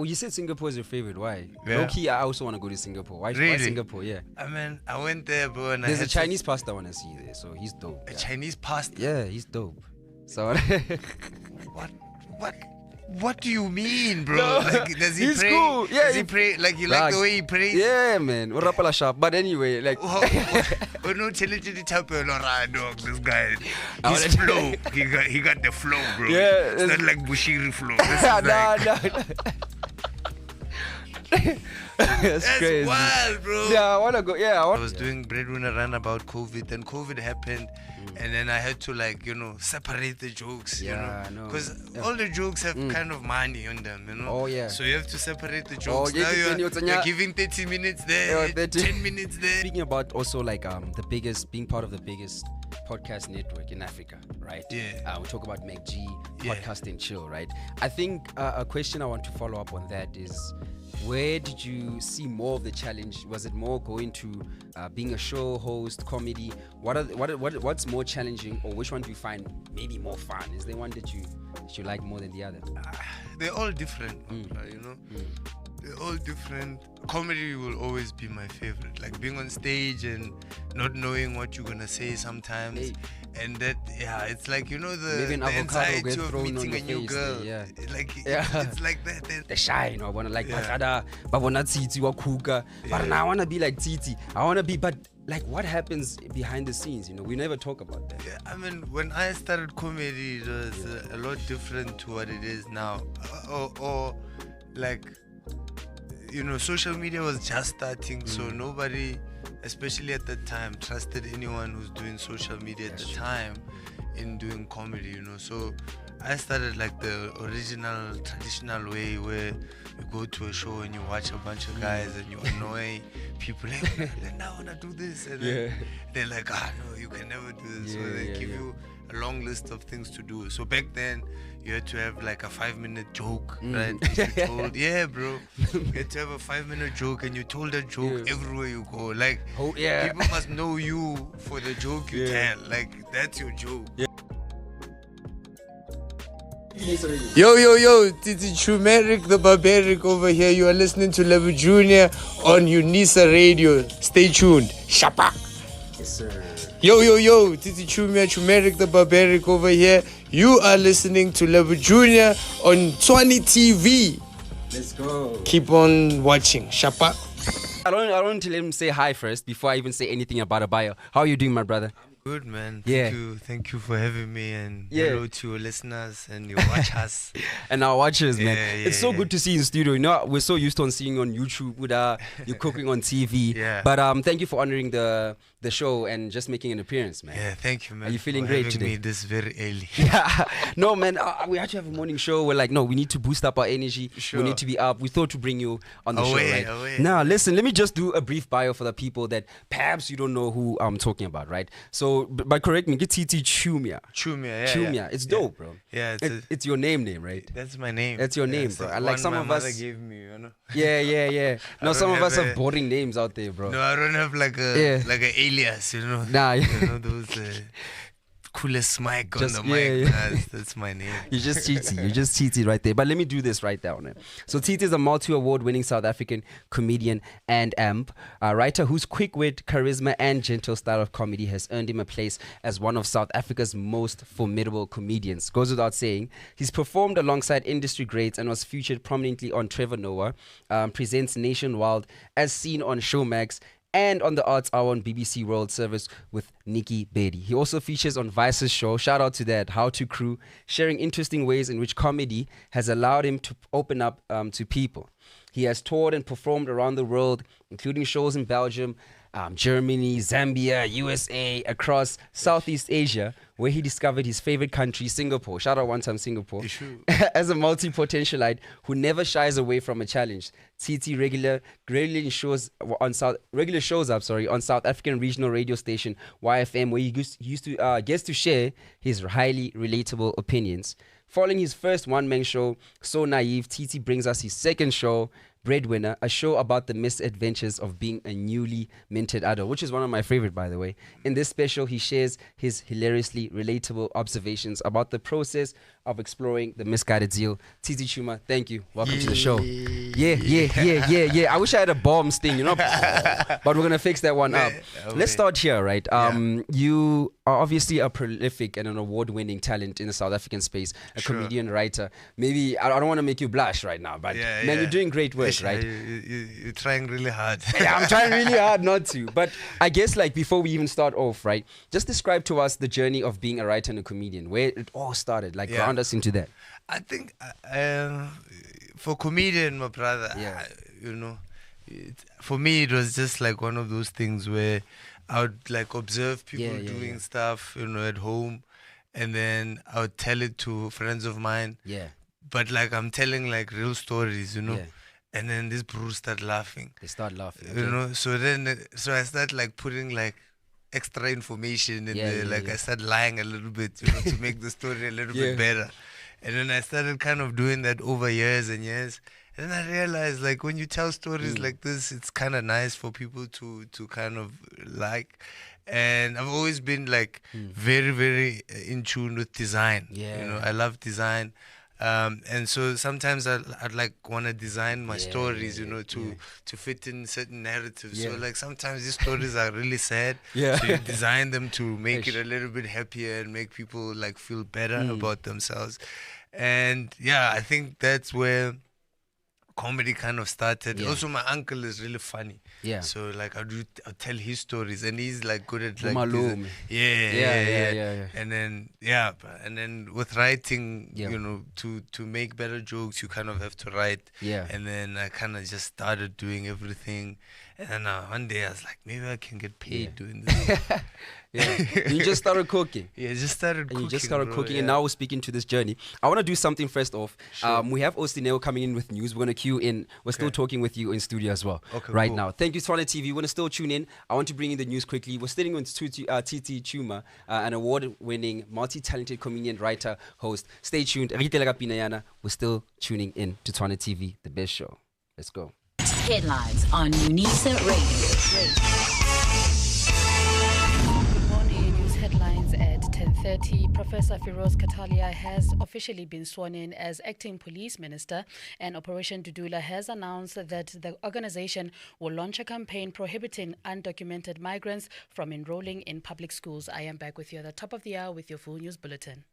Oh, you said Singapore is your favorite. Why? Yeah. Low key, I also want to go to Singapore. Why Really? Singapore? Yeah. I mean, I went there, bro, and There's I a had Chinese pasta I want to see there, so he's dope. a Chinese pasta. Yeah, he's dope. So What do you mean, bro? No, Like, does he he's pray? cool. Yeah, does he pray? Like, you like the way he prays? Yeah, man. Urapala sharp. But anyway, like. Oh no, tell it to the top, dog. This guy, his flow. He got the flow, bro. Yeah, it's not like Bushiri flow. This is no. That's crazy. Wild, bro. Yeah, I wanna go. Yeah, I was doing breadwinner run about COVID, then COVID happened, and then I had to separate the jokes, because all the jokes have kind of money on them, Oh yeah. So you have to separate the jokes. Yeah, Now you're giving 30 minutes there, 10 minutes there. Speaking about also being part of the biggest podcast network in Africa, right? Yeah. We talk about MacG, podcast and chill, right? I think a question I want to follow up on that is, where did you see more of the challenge? Was it more going to being a show host, comedy? What's more challenging, or which one do you find maybe more fun? Is there one that you like more than the other? They're all different, They're all different. Comedy will always be my favorite. Like being on stage and not knowing what you're gonna say sometimes. Hey. And that, it's like, Maybe an the avocado anxiety gets of thrown on meeting your a new face girl. there, It's like that. The shy, I wanna babona Tsitsi wa kuka. But now I wanna be like Tsitsi. But like, what happens behind the scenes? We never talk about that. Yeah, I mean, when I started comedy, it was a lot different to what it is now. Or like, social media was just starting, so nobody, especially at that time, trusted anyone who's doing social media at the time in doing comedy, So I started like the original, traditional way, where you go to a show and you watch a bunch of guys and you annoy people. Like, now I want to do this. And then they're like, no, you can never do this. So they give you a long list of things to do. So back then, you had to have like a 5-minute joke, right? You told, bro. You had to have a 5-minute joke, and you told that joke everywhere you go. Like, people must know you for the joke you tell. Like, that's your joke. Yeah. Yo, TT Chuma, the barbaric over here. You are listening to Level Junior on UNISA Radio. Stay tuned. Shapa. Yes, sir. Yo, TT Chuma, the barbaric over here. You are listening to Level Junior on Tshwane TV. Let's go. Keep on watching. Shapa. I don't want to let him say hi first before I even say anything about a bio. How are you doing, my brother? Good, man. Yeah. Thank you for having me, and hello to your listeners and your watchers. And our watchers, man. It's so good to see you in studio. We're so used to seeing you on YouTube with you cooking on TV. Yeah. But thank you for honoring the show and just making an appearance, man. Yeah, thank you, man. Are you feeling for great having today? me this very early. No, man. We actually have a morning show. We're like, no, we need to boost up our energy. Sure. We need to be up. We thought to bring you on the show, right? Away. Now, listen, let me just do a brief bio for the people that perhaps you don't know who I'm talking about, right? So, but correct me, get TT Chuma. Chumya. It's dope, bro. Yeah, it's your name, right? that's my name. That's your name, bro. Like like some my of mother us gave me, Yeah. No, some of have us have boring names out there, bro. No, I don't have like an alias, Nah, those coolest mic on the mic. Yeah. That's my name. You just cheated right there. But let me do this right down there. So TT is a multi-award winning South African comedian and amp, a writer whose quick wit, charisma and gentle style of comedy has earned him a place as one of South Africa's most formidable comedians. Goes without saying, he's performed alongside industry greats and was featured prominently on Trevor Noah, presents nationwide as seen on Showmax, and on the Arts Hour on BBC World Service with Nikki Bedi. He also features on Vice's show, shout out to that, How to Crew, sharing interesting ways in which comedy has allowed him to open up to people. He has toured and performed around the world, including shows in Belgium, Germany, Zambia, USA, across Southeast Asia, where he discovered his favorite country, Singapore. Shout out one time, Singapore. As a multi-potentialite who never shies away from a challenge, TT regularly shows up on South African regional radio station YFM, where he gets to share his highly relatable opinions. Following his first one-man show, So Naive, TT brings us his second show, Breadwinner, a show about the misadventures of being a newly minted adult, which is one of my favorite, by the way. In this special, he shares his hilariously relatable observations about the process of exploring the misguided zeal. TT Chuma, thank you. Welcome to the show. Yeah. I wish I had a bomb sting, but we're going to fix that one up. Okay. Let's start here, right? You are obviously a prolific and an award-winning talent in the South African space, a comedian, writer. Maybe, I don't want to make you blush right now, but man, you're doing great work. Right? You're trying really hard. Yeah, I'm trying really hard not to. But I guess before we even start off, right, just describe to us the journey of being a writer and a comedian, where it all started. Ground us into that. I think for comedian, my brother, for me it was just one of those things where I would observe people doing stuff, at home, and then I would tell it to friends of mine. Yeah. But I'm telling real stories, Yeah. And then these bros start laughing. They start laughing. Okay. So I start putting extra information in there. I start lying a little bit, to make the story a little bit better. And then I started kind of doing that over years and years. And then I realized when you tell stories like this, it's kind of nice for people to kind of like. And I've always been very, very in tune with design. Yeah. I love design. And so sometimes I'd want to design my stories, to fit in certain narratives. So sometimes these stories are really sad. Yeah. So you design them to make it a little bit happier and make people feel better about themselves. And I think that's where comedy kind of started. Also, my uncle is really funny. Yeah. So I'll tell his stories, and he's good at Malum. Yeah. And then with writing, to make better jokes, you kind of have to write. Yeah. And then I kind of just started doing everything. And then one day I was like, maybe I can get paid doing this. You just started cooking. Yeah, just started cooking. You just started cooking, and now we're speaking to this journey. I want to do something first off. Sure. We have Ostineo coming in with news. We're going to cue in. We're still talking with you in studio as well right now. Thank you, Tshwane TV. We're going to still tune in. I want to bring in the news quickly. We're sitting with TT Chuma, an award-winning, multi-talented comedian, writer, host. Stay tuned. We're still tuning in to Tshwane TV, the best show. Let's go. Headlines on UNISA Radio. Good morning. News headlines at 10:30. Professor Firoz Katalia has officially been sworn in as acting police minister, and Operation Dudula has announced that the organization will launch a campaign prohibiting undocumented migrants from enrolling in public schools. I am back with you at the top of the hour with your full news bulletin.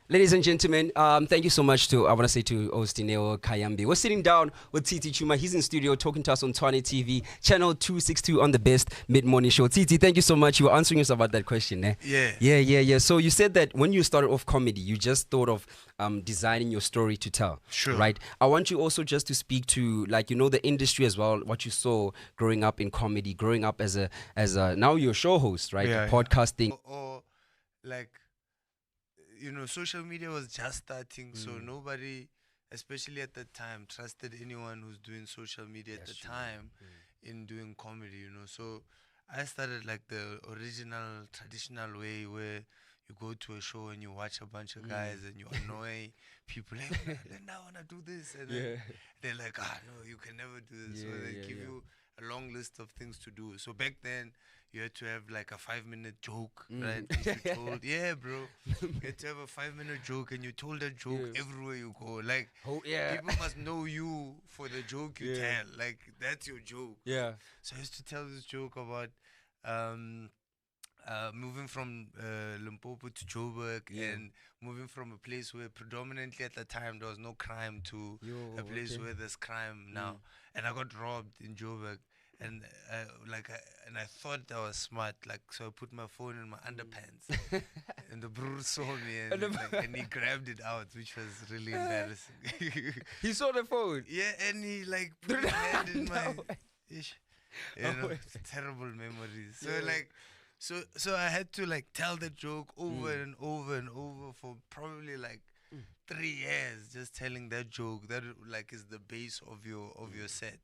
Ladies and gentlemen, thank you so much to Ostineo Kayambi. We're sitting down with TT Chuma. He's in studio talking to us on Tshwane TV, channel 262 on the best mid-morning show. TT, thank you so much. You were answering us about that question, eh? Yeah. So you said that when you started off comedy, you just thought of designing your story to tell. Sure. Right? I want you also just to speak to, the industry as well, what you saw growing up in comedy, growing up as a now you're a show host, right? Podcasting. Or social media was just starting, so nobody, especially at that time, trusted anyone who's doing social media at the time in doing comedy, So I started the original, traditional way where you go to a show and you watch a bunch of guys and you annoy people. Hey, I want to do this. And then they're like, no, you can never do this. So they give you a long list of things to do. So back then, you had to have a 5-minute joke, right? If you told, bro. You had to have a 5-minute joke, and you told that joke everywhere you go. People must know you for the joke you tell. That's your joke. Yeah. So I used to tell this joke about moving from Limpopo to Joburg and moving from a place where predominantly at the time there was no crime to a place where there's crime now. And I got robbed in Joburg. And I thought I was smart, so I put my phone in my underpants, and the bro saw me, and he grabbed it out, which was really embarrassing. He saw the phone. Yeah, and he put his hand in my ish. Terrible memories. So so I had to tell the joke over and over and over for probably 3 years, just telling that joke that is the base of your set,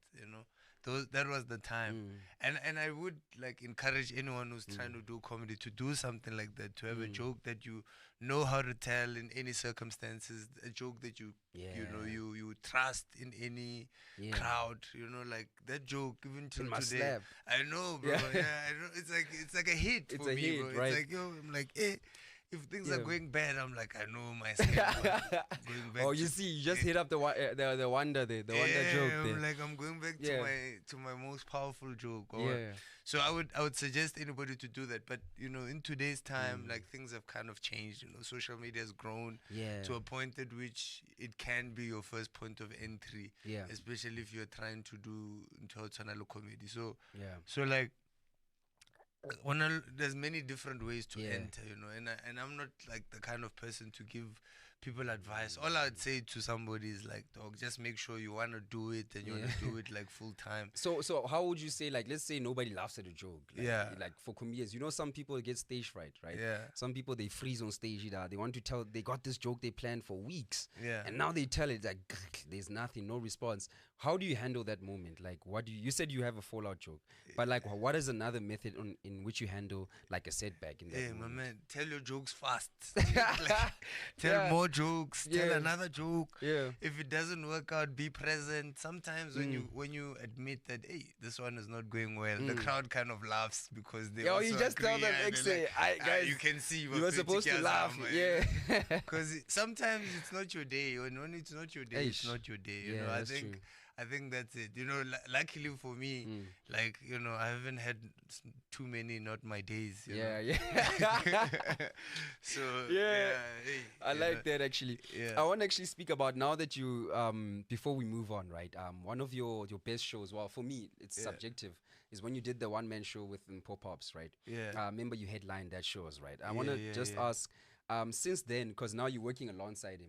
that was the time. And I would like encourage anyone who's trying to do comedy to do something like that, to have a joke that you know how to tell in any circumstances, a joke that you know you trust in any crowd, you know, like that joke even till today. Slap. I know, bro. Yeah, I know. It's like a hit It's for a me, hit, bro. right? It's like, yo, I'm like, if things are going bad, I'm like, I know my skill. Going back Oh, you see, you just hit up the wonder there, the wonder joke there. I'm like, I'm going back to my most powerful joke. Yeah. So I would suggest anybody to do that. But you know, in today's time, like things have kind of changed. You know, social media has grown to a point at which it can be your first point of entry. Yeah. Especially if you're trying to do international comedy. So Yeah. like. There's many different ways to enter, you know, and I'm not like the kind of person to give people advice. All I'd say to somebody is like, dog, just make sure you want to do it and you want to do it like full time. So how would you say, like, let's say nobody laughs at a joke, like, like for comedians, you know, some people get stage fright, right? Some people, they freeze on stage, they want to tell, they got this joke they planned for weeks, and now they tell it, like, there's nothing, no response. How do you handle that moment? Like, what do you said you have a fallout joke, but like, what is another method in which you handle like a setback in that moment? My man, tell your jokes fast. Like, tell more jokes, tell another joke. If it doesn't work out, be present. Sometimes when you admit that, hey, this one is not going well, the crowd kind of laughs because they also you just agree, tell them, guys, you can see you were supposed to laugh. Because sometimes it's not your day. When it's not your day, it's not your day. You know, I think that's it. You know, luckily for me, like, you know, I haven't had too many not my days. You know? So I like that actually. I want to actually speak about now that you before we move on, right? One of your best shows, well, for me it's subjective, is when you did the one-man show with Mpho Pops, right? I remember you headlined that shows, right? I want to just ask, since then, because now you're working alongside him,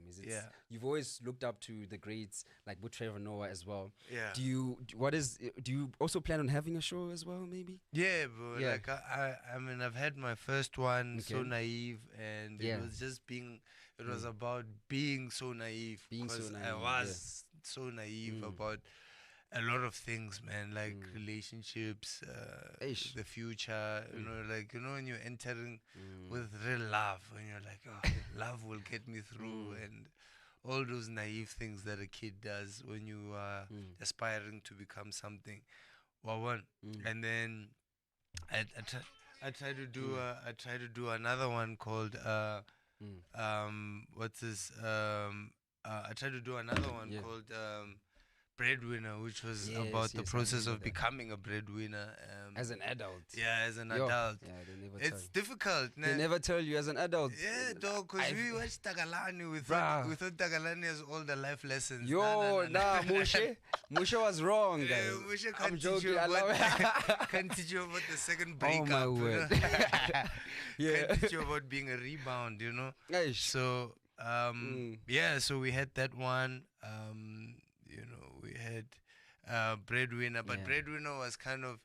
you've always looked up to the greats like Trevor as well. Do you also plan on having a show as well, maybe? Yeah, bro. Like I mean, I've had my first one, So Naive, and it was just it was about being so naive. I was so naive about a lot of things, man, like relationships, the future, you know, like, you know, when you're entering with real love, when you're like, oh, love will get me through, and all those naive things that a kid does when you are aspiring to become something. And then I try to do another one called what's this? I tried to do another one called Breadwinner, which was about the process of becoming a breadwinner as an adult. As an adult. It's difficult. They never tell you as an adult. Yeah, dog, because we watched Tagalani. We thought Tagalani has all the life lessons. Mushe was wrong, guys. Mushe I'm joking. I love it. Can't teach you about the second breakup. Oh my word. Can't teach you about being a rebound, you know. So so we had that one. You know, we had Breadwinner, but Breadwinner was kind of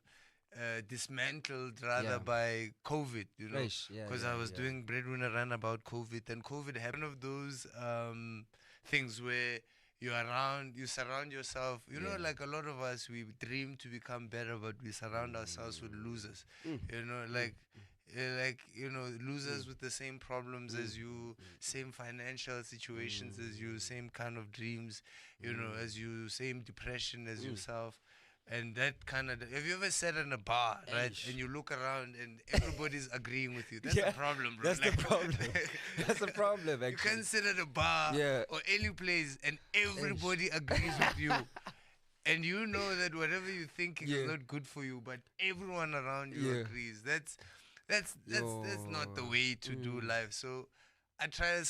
dismantled rather by COVID, you know, because I was doing Breadwinner run about COVID, and COVID happened. One of those things where you surround yourself, you know, like a lot of us, we dream to become better, but we surround ourselves with losers, you know, like you know, losers with the same problems as you, same financial situations as you, same kind of dreams, you know, as you, same depression as yourself. And that kind of, have you ever sat in a bar, right? And you look around and everybody's agreeing with you. That's the problem, bro. That's the problem. That's the problem, actually. You can't sit at a bar or any place and everybody agrees with you. And you know that whatever you're thinking is not good for you, but everyone around you agrees. That's not the way to do life. So I've tried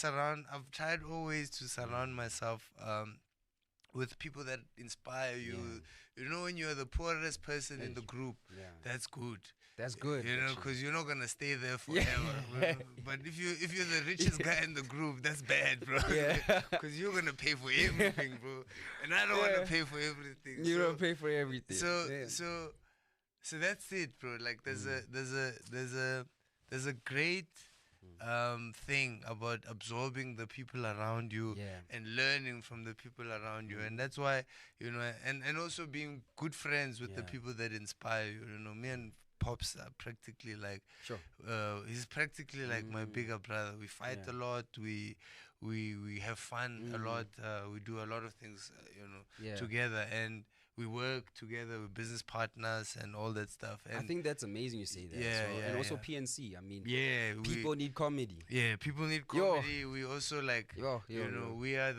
always to surround myself with people that inspire you. You know, when you're the poorest person in the group, that's good. That's good. You know, because you're not gonna stay there forever. But if you're the richest guy in the group, that's bad, bro. Because you're gonna pay for everything, bro. And I don't want to pay for everything. You don't pay for everything. So that's it, bro. Like there's a great thing about absorbing the people around you Yeah. and learning from the people around you, and that's why and also being good friends with the Yeah. people that inspire you. Me and Pops are practically like, Sure. he's practically like my bigger brother. We fight Yeah. a lot. We have fun a lot. We do a lot of things, Yeah. together, and we work together. We're business partners and all that stuff. And I think that's amazing you say that. Yeah, as well. yeah, And also yeah. PNC. I mean, yeah, people need comedy. yeah, people need Yo. comedy. We also like, Yo, yo. we are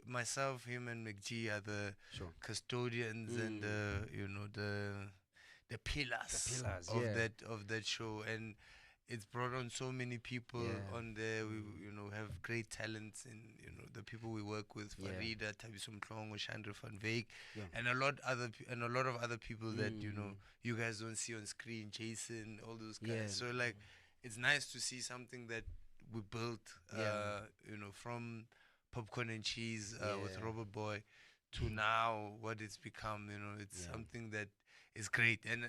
myself, him, and McG are the Sure. custodians and the pillars, pillars, of yeah. that show, and it's brought on so many people Yeah. on there. We have great talents in the people we work with, Yeah. Farida, Tabiso Mhlongo, Chandra van Veek, Yeah. and a lot of other people that you guys don't see on screen, Jason, all those guys. Yeah. So like, it's nice to see something that we built, Yeah. from Popcorn and Cheese with Yeah. Robert Boy to now what it's become. It's Yeah. something that is great, and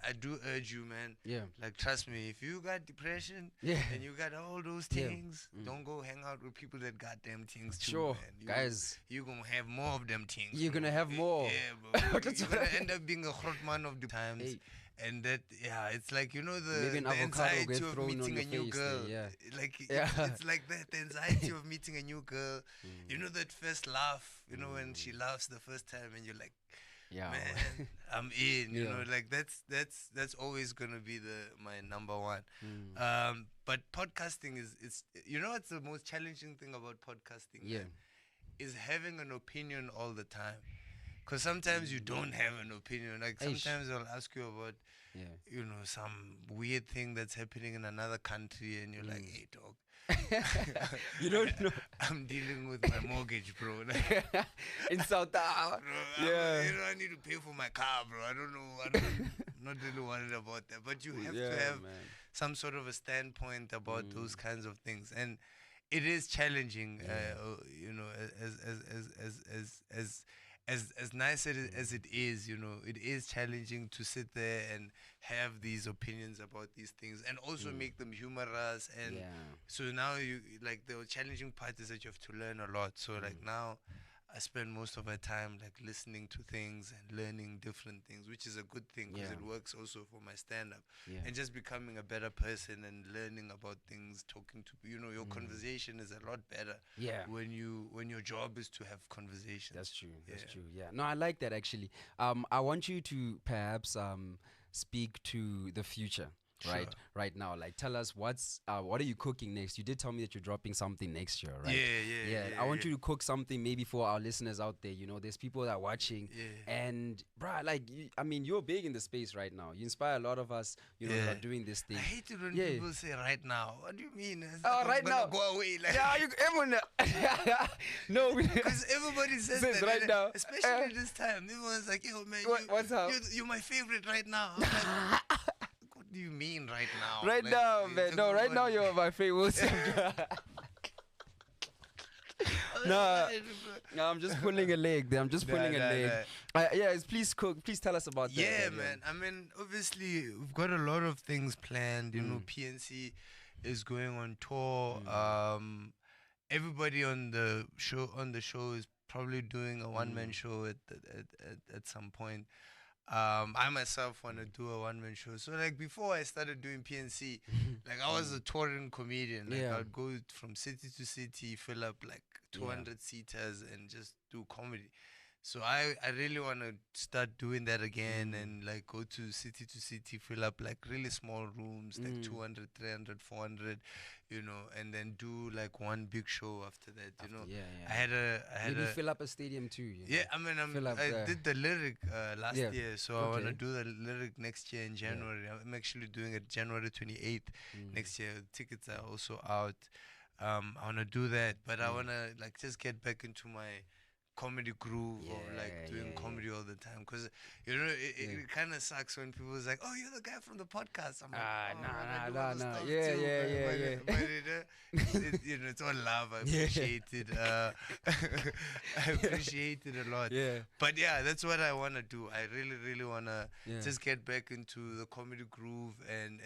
I do urge you, man. Yeah. Like, trust me, if you got depression, Yeah. and you got all those Yeah. things, don't go hang out with people that got them things too. Sure, man. guys. You're gonna have more of them things. You're bro. gonna have more. Yeah, bro. That's You're what gonna I- end up being a man of the times. Hey. And that, it's like, Maybe the an avocado anxiety get of thrown on meeting a your new face girl. there, Like, Yeah. it's like that, the anxiety of meeting a new girl. That first laugh, when she laughs the first time, and you're like, Yeah. man, I'm in. Yeah. Like, that's always gonna be my number one. But podcasting is what's the most challenging thing about podcasting? Yeah. man? Is having an opinion all the time. Because sometimes you don't have an opinion. Like, Eish. sometimes I'll ask you about, Yeah. some weird thing that's happening in another country, and you're like, hey, dog, You don't know. I'm dealing with my mortgage, bro. Like, In South Africa. bro, Yeah. I need to pay for my car, bro. I don't know. I'm not really worried about that. But you have to Yeah, have man. some sort of a standpoint about those kinds of things. And it is challenging, as nice as it is, it is challenging to sit there and have these opinions about these things, and also make them humorous. And Yeah. so now the challenging part is that you have to learn a lot. So like, now I spend most of my time like listening to things and learning different things, which is a good thing, because Yeah. it works also for my stand-up. Yeah. And just becoming a better person and learning about things, talking to your conversation is a lot better. Yeah. When your job is to have conversations. That's true. That's Yeah. true. Yeah. No, I like that actually. I want you to perhaps speak to the future. Sure. Right now, like, tell us what are you cooking next? You did tell me that you're dropping something next year, right? Yeah, I want yeah. you to cook something maybe for our listeners out there. There's people that are watching, Yeah. and bruh, like, you're big in the space right now. You inspire a lot of us, that are doing this thing. I hate it when Yeah. people say right now. What do you mean? It's Oh, like, right I'm gonna now. Go away. Like, Yeah, everyone. No, because everybody says Says that, right and now. especially this time. Everyone's like, yo, man, What's up? You're my favorite right now. I'm like, what do you mean right now? Right Like, now, you're man. No, talking right now about- you're my favorite. No, I'm just pulling a leg there. I'm just pulling a leg. Please cook. Please tell us about that. Yeah, man. I mean, obviously, we've got a lot of things planned. PNC is going on tour. Everybody on the show is probably doing a one-man show at some point. I myself want to do a one-man show. So like, before I started doing PNC, like, I was a touring comedian. Like, Yeah. I'd go from city to city, fill up like 200 seaters, and just do comedy. So I really want to start doing that again, and like go to city, fill up like really small rooms, like 200, 300, 400, and then do like one big show after that, Yeah. I had Maybe a fill up a stadium too. yeah, I mean, Fill up I the- did the lyric last Yeah. year, so I want to Okay. do the lyric next year in January. I'm actually doing it January 28th next year. Tickets are also out. I want to do that, but I want to like just get back into my comedy groove of like doing comedy all the time, because you know it kind of sucks when people's like, oh, you're the guy from the podcast. I'm like, nah. But you know, it's all love. I appreciate it. I appreciate it a lot. But yeah, that's what I want to do. I really want to just get back into the comedy groove, and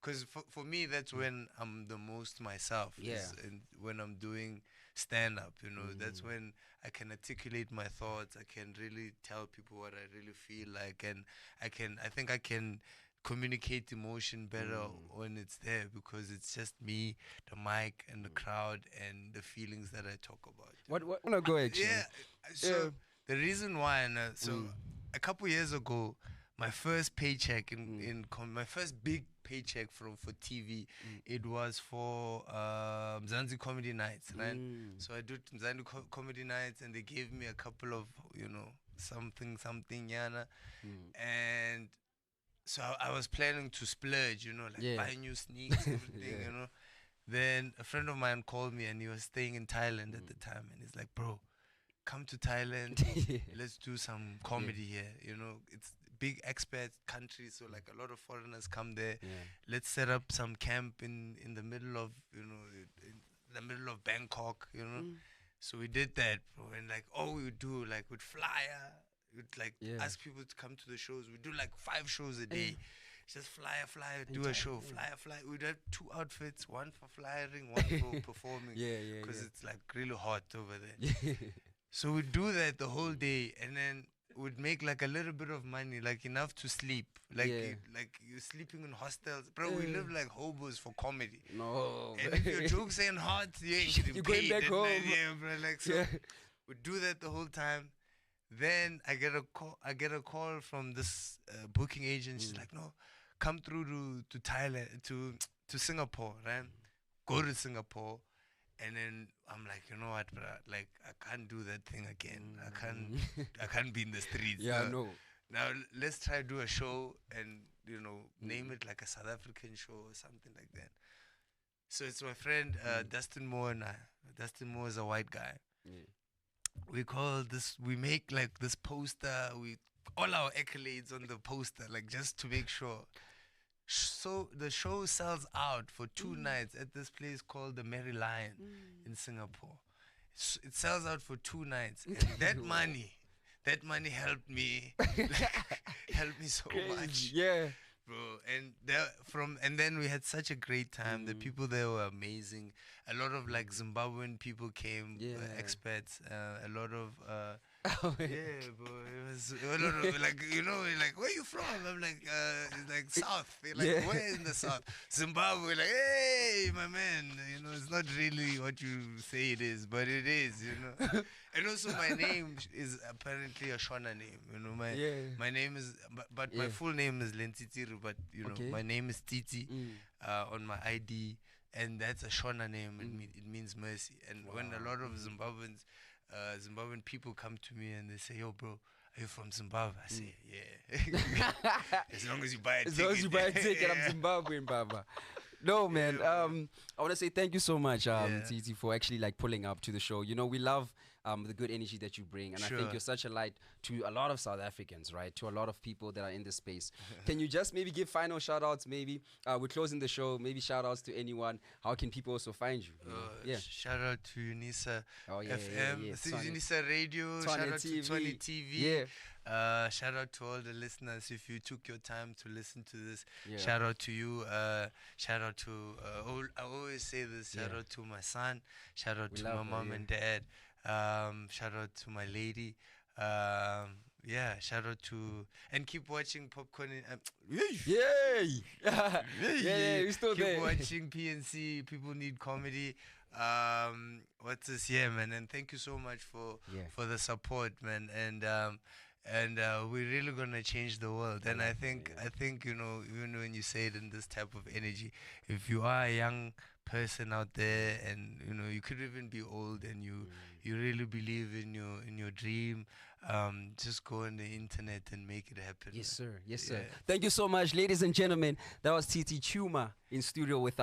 because for me that's when I'm the most myself. And when I'm doing stand up, you know, that's when I can articulate my thoughts. I can really tell people what I really feel like, and I think I can communicate emotion better when it's there, because it's just me, the mic, and the crowd, and the feelings that I talk about. What wanna go actually? So the reason why, a couple years ago, my first paycheck my first big paycheck for TV, it was for Mzansi comedy nights, right? So I did Mzansi comedy nights, and they gave me a couple of, you know, something yana, and so I was planning to splurge, you know, like buy new sneaks, everything, you know. Then a friend of mine called me, and he was staying in Thailand at the time, and he's like, bro, come to Thailand, let's do some comedy here. You know, it's big expat country, so like a lot of foreigners come there. Let's set up some camp in the middle of, you know, in the middle of Bangkok, you know. So we did that, bro, and like all we would do, like, we'd flyer, we'd like ask people to come to the shows. We do like 5 shows a day. Just flyer, do a show, flyer. We'd have 2 outfits, one for flyering, one for performing, because it's like really hot over there. So we'd do that the whole day, and then we'd make like a little bit of money, like enough to sleep. Like like you're sleeping in hostels. Bro, we live like hobos for comedy. No. And if your jokes ain't hot, you ain't getting You're paid. going back home. Yeah, bro. Like, so we'd do that the whole time. Then I get a call from this booking agent. She's like, no, come through to Thailand, to Singapore, right? Go to Singapore. And then I'm like, you know what, bro? Like, I can't do that thing again. I can't be in the streets. No. Now let's try to do a show, and, you know, name it like a South African show or something like that. So it's my friend Dustin Moore and I. Dustin Moore is a white guy. We make like this poster. All our accolades on the poster, like, just to make sure. So the show sells out for 2 nights at this place called the Merry Lion in Singapore. It sells out for 2 nights. And that money helped me, helped me so much. Yeah. Bro, and then we had such a great time. The people there were amazing. A lot of like Zimbabwean people came, expats. A lot of bro. It was a lot of, like, you know, like, where you from? I'm like, like South. They're like, where in the South? Zimbabwe. Like, hey, my man. You know, it's not really what you say it is, but it is. You know. And also, my name is apparently a Shona name. You know, my name is, but my full name is Tsitsi. But you know, my name is Tsitsi on my ID, and that's a Shona name. It means mercy. And when a lot of Zimbabwean people come to me and they say, yo, bro, are you from Zimbabwe? I say, yeah. As long as you buy a ticket. As long as you buy a ticket, I'm Zimbabwean, Baba. No, man. I want to say thank you so much, Titi, for actually like pulling up to the show. You know, we love the good energy that you bring, and I think you're such a light to a lot of South Africans, right? To a lot of people that are in this space. Can you just maybe give final shout outs? Maybe we're closing the show. Maybe shout outs to anyone. How can people also find you? Shout out to UNISA FM, Tshwane. UNISA Radio. Tshwane Shout out to TV. Tshwane TV. Shout out to all the listeners. If you took your time to listen to this, shout out to you. Shout out to I always say this. Shout out to my son. Shout out to my mom and dad. Shout out to my lady. Shout out to, and keep watching Popcorn. We still Keep there. watching PNC. People need comedy. What's this? Yeah, man. And thank you so much for the support, man. And we're really gonna change the world. And I think you know, even when you say it in this type of energy, if you are a young person out there, and you know, you could even be old, and you really believe in your dream, just go on the internet and make it happen. Yes, sir. Thank you so much, ladies and gentlemen. That was TT Chuma in studio with us.